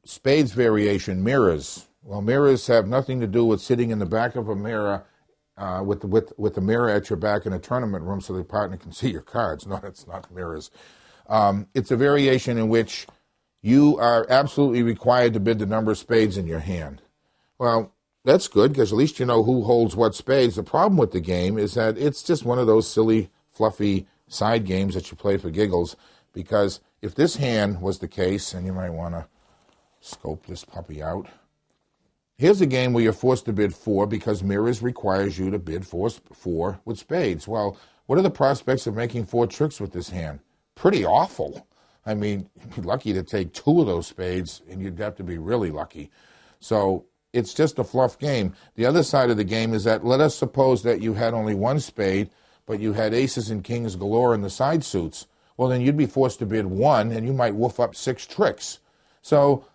Spades variation, mirrors. Well, mirrors have nothing to do with sitting in the back of a mirror with the mirror at your back in a tournament room so the partner can see your cards. No, it's not mirrors. It's a variation in which you are absolutely required to bid the number of spades in your hand. Well, that's good because at least you know who holds what spades. The problem with the game is that it's just one of those silly, fluffy side games that you play for giggles, because if this hand was the case, and you might want to scope this puppy out, here's a game where you're forced to bid 4 because mirrors requires you to bid 4 with spades. Well, what are the prospects of making 4 tricks with this hand? Pretty awful. I mean, you'd be lucky to take 2 of those spades, and you'd have to be really lucky. So it's just a fluff game. The other side of the game is that let us suppose that you had only 1 spade, but you had aces and kings galore in the side suits. Well, then you'd be forced to bid 1, and you might woof up 6 tricks. So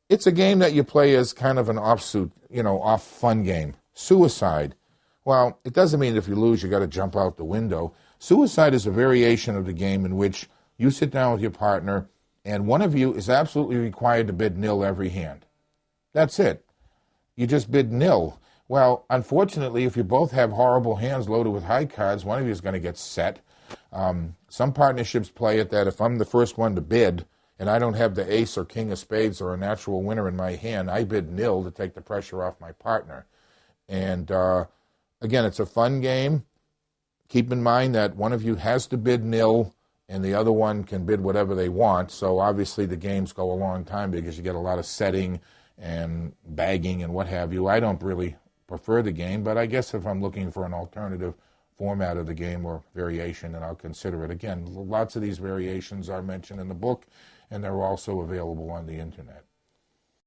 it's a game that you play as kind of an offsuit, off fun game. Suicide. Well, it doesn't mean if you lose, you got to jump out the window. Suicide is a variation of the game in which you sit down with your partner, and one of you is absolutely required to bid nil every hand. That's it. You just bid nil. Well, unfortunately, if you both have horrible hands loaded with high cards, one of you is going to get set. Some partnerships play it that if I'm the first one to bid, and I don't have the ace or king of spades or a natural winner in my hand, I bid nil to take the pressure off my partner. And again, it's a fun game. Keep in mind that one of you has to bid nil, and the other one can bid whatever they want. So obviously the games go a long time because you get a lot of setting and bagging and what have you. I don't really prefer the game, but I guess if I'm looking for an alternative format of the game or variation, then I'll consider it. Again, lots of these variations are mentioned in the book, and they're also available on the internet.